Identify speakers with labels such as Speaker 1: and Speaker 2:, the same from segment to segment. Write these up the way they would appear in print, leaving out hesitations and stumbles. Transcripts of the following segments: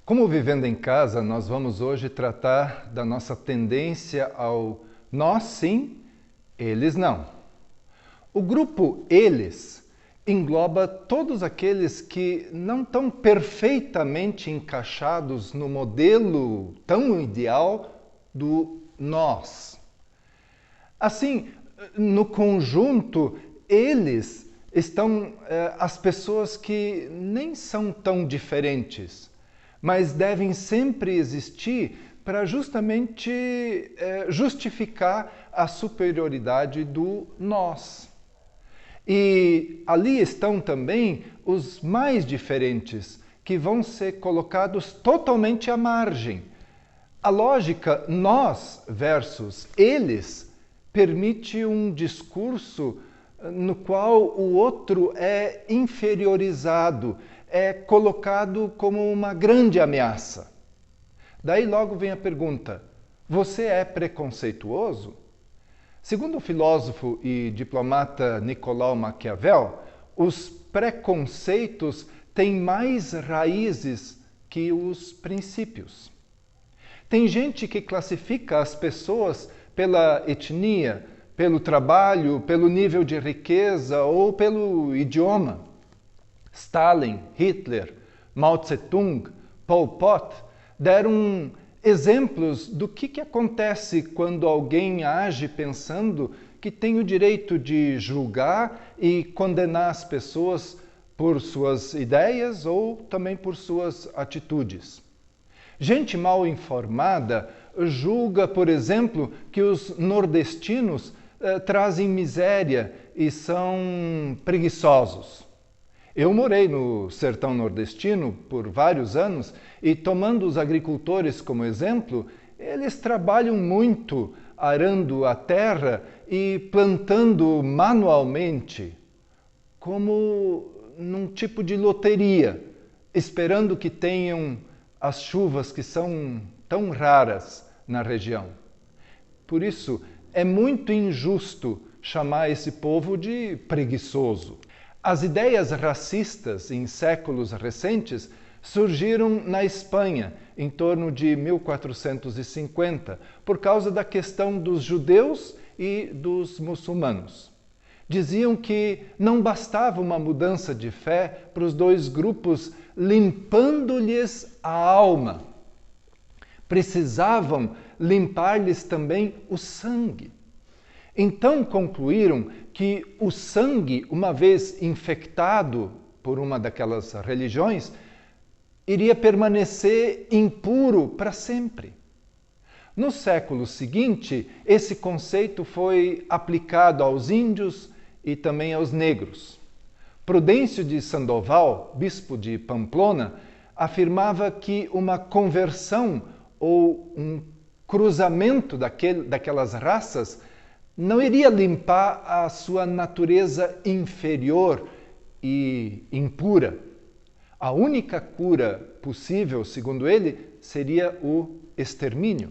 Speaker 1: Como Vivendo em Casa, nós vamos hoje tratar da nossa tendência ao nós sim, eles não. O grupo eles engloba todos aqueles que não estão perfeitamente encaixados no modelo tão ideal do nós. Assim, no conjunto, eles estão as pessoas que nem são tão diferentes, mas devem sempre existir para justamente justificar a superioridade do nós. E ali estão também os mais diferentes, que vão ser colocados totalmente à margem. A lógica nós versus eles permite um discurso no qual o outro é inferiorizado, é colocado como uma grande ameaça. Daí logo vem a pergunta: você é preconceituoso? Segundo o filósofo e diplomata Nicolau Maquiavel, os preconceitos têm mais raízes que os princípios. Tem gente que classifica as pessoas pela etnia, pelo trabalho, pelo nível de riqueza ou pelo idioma. Stalin, Hitler, Mao Tse-tung, Pol Pot deram exemplos do que acontece quando alguém age pensando que tem o direito de julgar e condenar as pessoas por suas ideias ou também por suas atitudes. Gente mal informada julga, por exemplo, que os nordestinos trazem miséria e são preguiçosos. Eu morei no sertão nordestino por vários anos e, tomando os agricultores como exemplo, eles trabalham muito arando a terra e plantando manualmente, como num tipo de loteria, esperando que tenham as chuvas que são tão raras na região. Por isso, é muito injusto chamar esse povo de preguiçoso. As ideias racistas em séculos recentes surgiram na Espanha, em torno de 1450, por causa da questão dos judeus e dos muçulmanos. Diziam que não bastava uma mudança de fé para os dois grupos limpando-lhes a alma. Precisavam limpar-lhes também o sangue. Então concluíram que o sangue, uma vez infectado por uma daquelas religiões, iria permanecer impuro para sempre. No século seguinte, esse conceito foi aplicado aos índios e também aos negros. Prudêncio de Sandoval, bispo de Pamplona, afirmava que uma conversão ou um cruzamento daquelas raças não iria limpar a sua natureza inferior e impura. A única cura possível, segundo ele, seria o extermínio.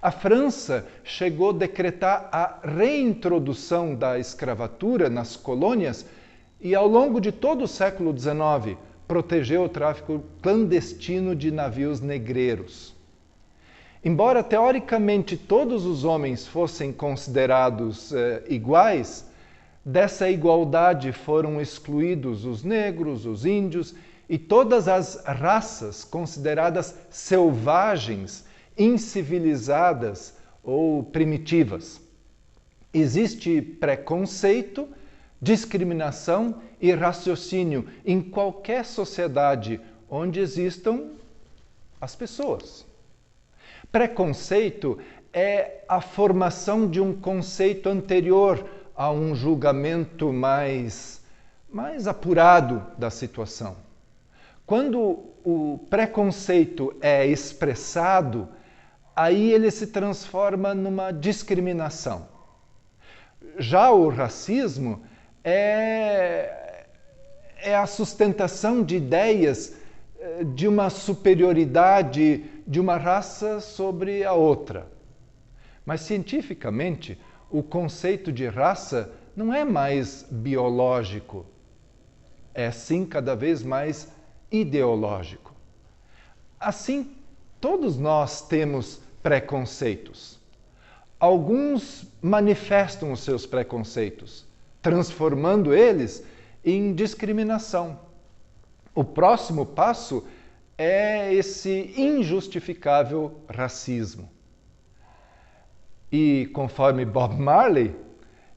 Speaker 1: A França chegou a decretar a reintrodução da escravatura nas colônias e, ao longo de todo o século XIX, protegeu o tráfico clandestino de navios negreiros. Embora teoricamente todos os homens fossem considerados iguais, dessa igualdade foram excluídos os negros, os índios e todas as raças consideradas selvagens, incivilizadas ou primitivas. Existe preconceito, discriminação e raciocínio em qualquer sociedade onde existam as pessoas. Preconceito é a formação de um conceito anterior a um julgamento mais apurado da situação. Quando o preconceito é expressado, aí ele se transforma numa discriminação. Já o racismo é a sustentação de ideias de uma superioridade de uma raça sobre a outra. Mas cientificamente, o conceito de raça não é mais biológico, é sim cada vez mais ideológico. Assim, todos nós temos preconceitos. Alguns manifestam os seus preconceitos, transformando eles em discriminação. O próximo passo é esse injustificável racismo. E, conforme Bob Marley,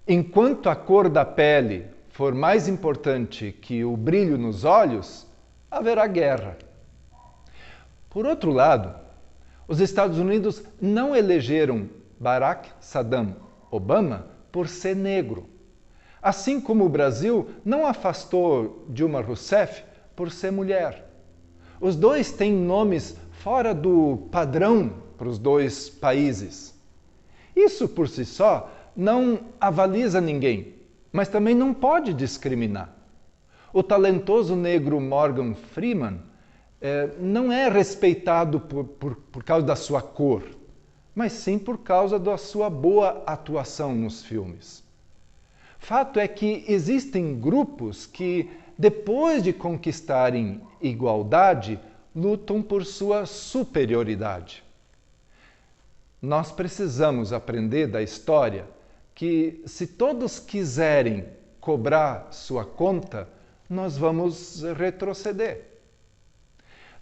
Speaker 1: enquanto a cor da pele for mais importante que o brilho nos olhos, haverá guerra. Por outro lado, os Estados Unidos não elegeram Barack Saddam Obama por ser negro, assim como o Brasil não afastou Dilma Rousseff por ser mulher. Os dois têm nomes fora do padrão para os dois países. Isso por si só não avaliza ninguém, mas também não pode discriminar. O talentoso negro Morgan Freeman não é respeitado por causa da sua cor, mas sim por causa da sua boa atuação nos filmes. Fato é que existem grupos que, depois de conquistarem igualdade, lutam por sua superioridade. Nós precisamos aprender da história que, se todos quiserem cobrar sua conta, nós vamos retroceder.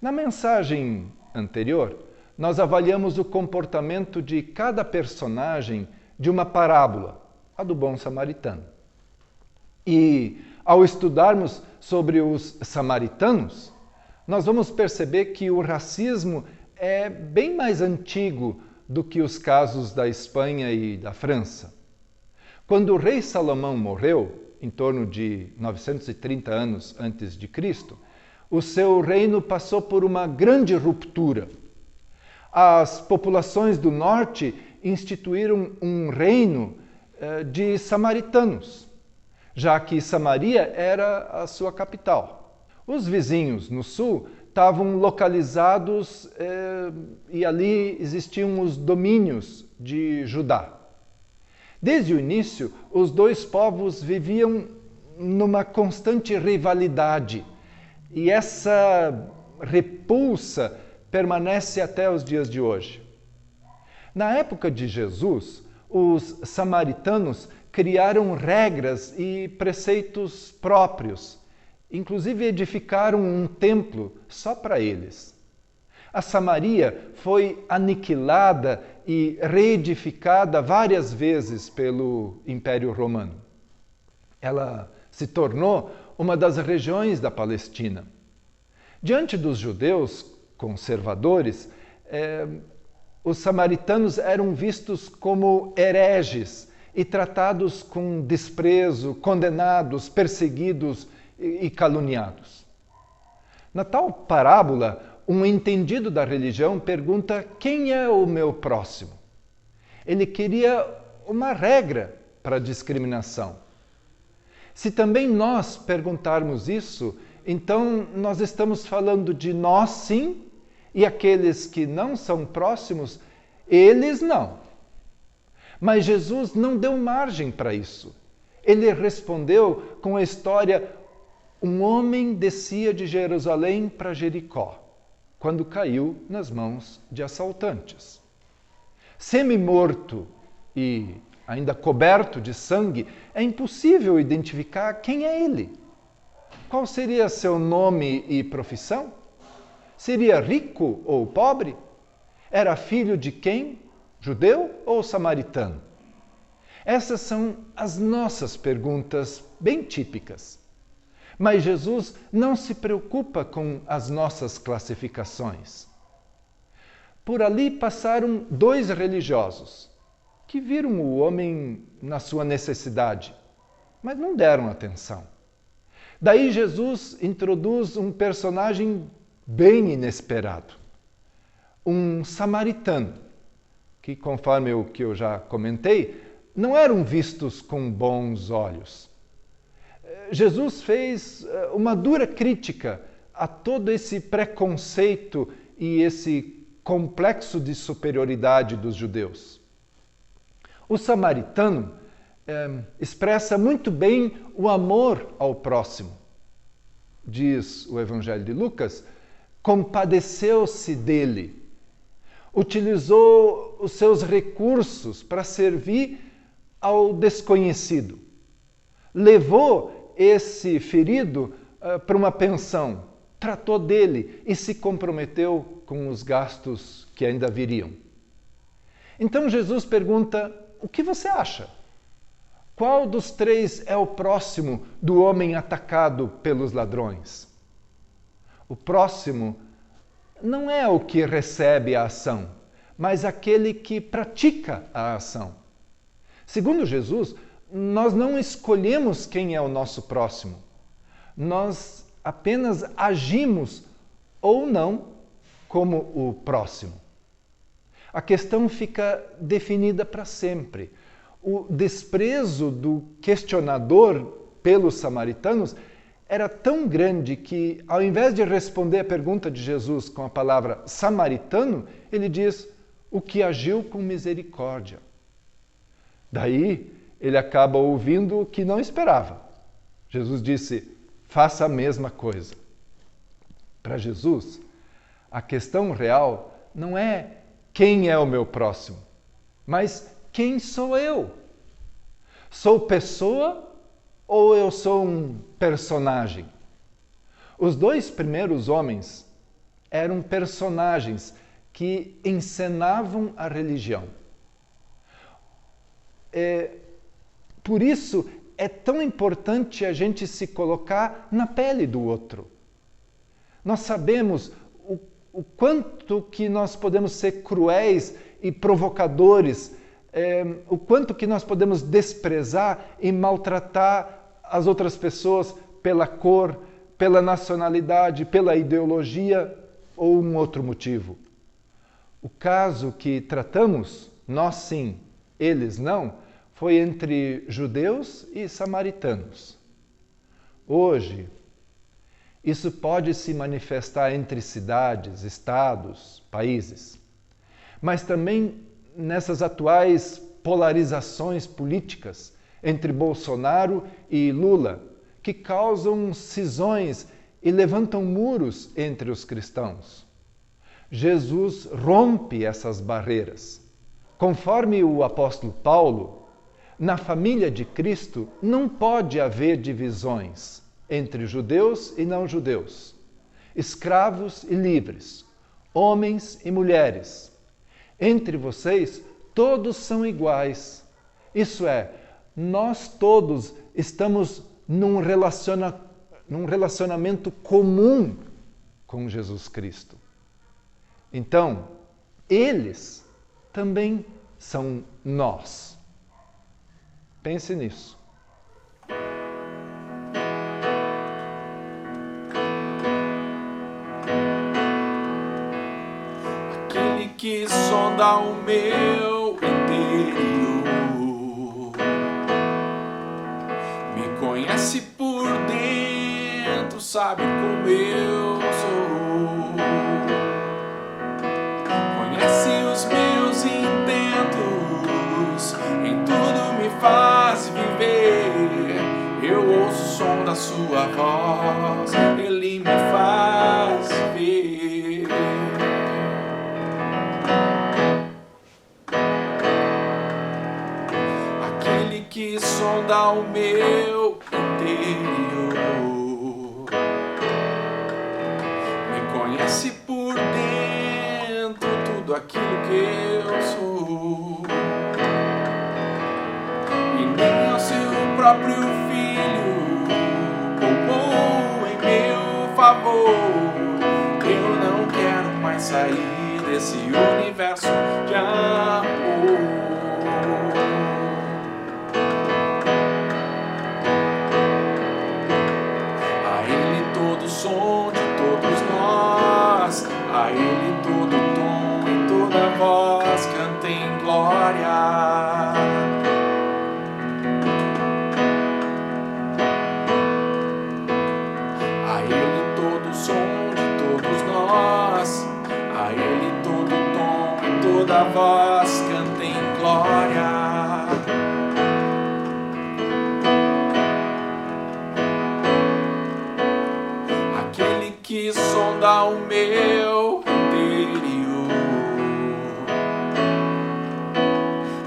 Speaker 1: Na mensagem anterior, nós avaliamos o comportamento de cada personagem de uma parábola, a do bom samaritano. E, ao estudarmos sobre os samaritanos, nós vamos perceber que o racismo é bem mais antigo do que os casos da Espanha e da França. Quando o rei Salomão morreu, em torno de 930 anos antes de Cristo, o seu reino passou por uma grande ruptura. As populações do norte instituíram um reino de samaritanos, já que Samaria era a sua capital. Os vizinhos no sul estavam localizados e ali existiam os domínios de Judá. Desde o início, os dois povos viviam numa constante rivalidade e essa repulsa permanece até os dias de hoje. Na época de Jesus, os samaritanos criaram regras e preceitos próprios, inclusive edificaram um templo só para eles. A Samaria foi aniquilada e reedificada várias vezes pelo Império Romano. Ela se tornou uma das regiões da Palestina. Diante dos judeus conservadores, os samaritanos eram vistos como hereges e tratados com desprezo, condenados, perseguidos e caluniados. Na tal parábola, um entendido da religião pergunta: quem é o meu próximo? Ele queria uma regra para a discriminação. Se também nós perguntarmos isso, então nós estamos falando de nós sim, e aqueles que não são próximos, eles não. Mas Jesus não deu margem para isso. Ele respondeu com a história: um homem descia de Jerusalém para Jericó, quando caiu nas mãos de assaltantes. Semi-morto e ainda coberto de sangue, é impossível identificar quem é ele. Qual seria seu nome e profissão? Seria rico ou pobre? Era filho de quem? Judeu ou samaritano? Essas são as nossas perguntas bem típicas. Mas Jesus não se preocupa com as nossas classificações. Por ali passaram dois religiosos que viram o homem na sua necessidade, mas não deram atenção. Daí Jesus introduz um personagem bem inesperado, um samaritano, que, conforme o que eu já comentei, não eram vistos com bons olhos. Jesus fez uma dura crítica a todo esse preconceito e esse complexo de superioridade dos judeus. O samaritano expressa muito bem o amor ao próximo. Diz o Evangelho de Lucas, compadeceu-se dele, utilizou os seus recursos para servir ao desconhecido. Levou esse ferido para uma pensão, tratou dele e se comprometeu com os gastos que ainda viriam. Então Jesus pergunta: o que você acha? Qual dos três é o próximo do homem atacado pelos ladrões? O próximo não é o que recebe a ação, mas aquele que pratica a ação. Segundo Jesus, nós não escolhemos quem é o nosso próximo. Nós apenas agimos ou não como o próximo. A questão fica definida para sempre. O desprezo do questionador pelos samaritanos era tão grande que, ao invés de responder a pergunta de Jesus com a palavra samaritano, ele diz: o que agiu com misericórdia. Daí, ele acaba ouvindo o que não esperava. Jesus disse: faça a mesma coisa. Para Jesus, a questão real não é quem é o meu próximo, mas quem sou eu? Sou pessoa ou eu sou um personagem? Os dois primeiros homens eram personagens que encenavam a religião. Por isso é tão importante a gente se colocar na pele do outro. Nós sabemos o quanto que nós podemos ser cruéis e provocadores, o quanto que nós podemos desprezar e maltratar as outras pessoas pela cor, pela nacionalidade, pela ideologia ou um outro motivo. O caso que tratamos, nós sim, eles não, foi entre judeus e samaritanos. Hoje, isso pode se manifestar entre cidades, estados, países, mas também nessas atuais polarizações políticas entre Bolsonaro e Lula, que causam cisões e levantam muros entre os cristãos. Jesus rompe essas barreiras. Conforme o apóstolo Paulo, na família de Cristo não pode haver divisões entre judeus e não judeus, escravos e livres, homens e mulheres. Entre vocês, todos são iguais. Isso é, nós todos estamos num relacionamento comum com Jesus Cristo. Então, eles também são nós. Pense nisso.
Speaker 2: Aquele que sonda o meu interior me conhece por dentro, sabe como eu sou. Conhece os meus intentos, em tudo me faz viver. Eu ouço o som da sua voz, ele me faz ver. Aquele que sonda o meu interior me conhece por dentro, tudo aquilo que eu sou. E nem ao seu próprio filho poupou em meu favor. Eu não quero mais sair desse universo de amor. A Ele todo som de todos nós, a Ele todo tom e toda voz cantem glória. A Ele todo som de todos nós, a Ele todo tom e toda voz cantem glória. Aquele que sonda o meu interior.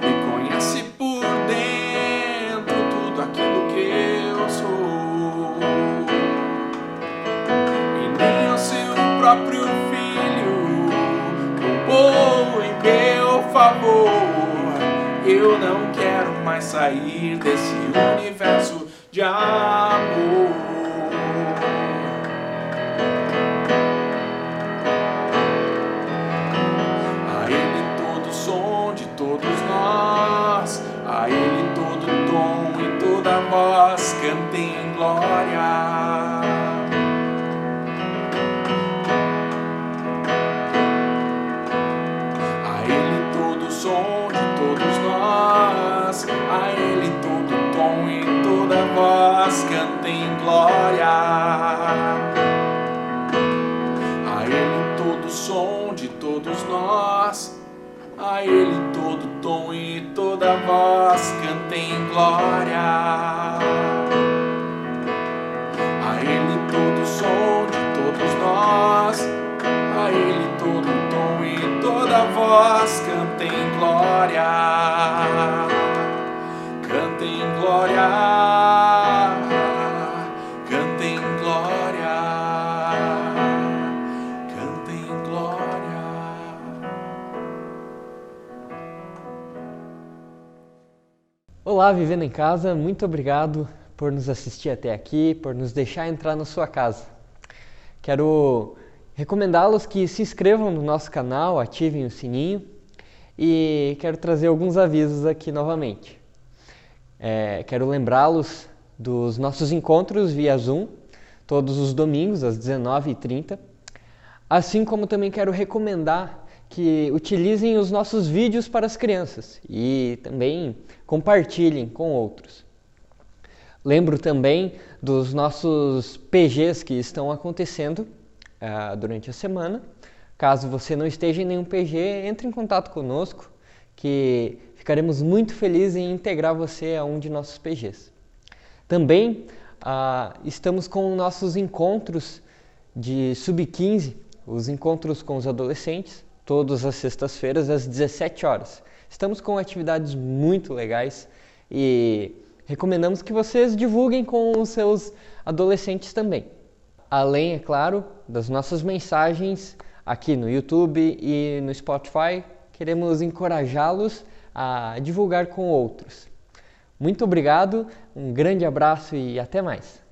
Speaker 2: Me conhece por dentro tudo aquilo que eu sou. E nem o seu próprio filho roubou em meu favor. Eu não quero mais sair desse universo de amor. A Ele todo som de todos nós, a Ele todo tom e toda voz cantem glória. A Ele todo som de todos nós, a Ele todo tom e toda voz cantem glória. A Ele todo som de todos nós, a Ele todo tom e toda voz cantem glória. A Ele todo som de todos nós, a Ele todo tom e toda voz cantem glória. Cantem glória, cantem glória, cantem glória.
Speaker 3: Olá, Vivendo em Casa, muito obrigado por nos assistir até aqui, por nos deixar entrar na sua casa. Quero recomendá-los que se inscrevam no nosso canal, ativem o sininho e quero trazer alguns avisos aqui novamente. Quero lembrá-los dos nossos encontros via Zoom, todos os domingos às 19h30, assim como também quero recomendar que utilizem os nossos vídeos para as crianças e também compartilhem com outros. Lembro também dos nossos PGs que estão acontecendo durante a semana. Caso você não esteja em nenhum PG, entre em contato conosco, que ficaremos muito felizes em integrar você a um de nossos PGs. Também estamos com nossos encontros de Sub-15, os encontros com os adolescentes, todas as sextas-feiras às 17 horas. Estamos com atividades muito legais e recomendamos que vocês divulguem com os seus adolescentes também. Além, é claro, das nossas mensagens aqui no YouTube e no Spotify, queremos encorajá-los a divulgar com outros. Muito obrigado, um grande abraço e até mais!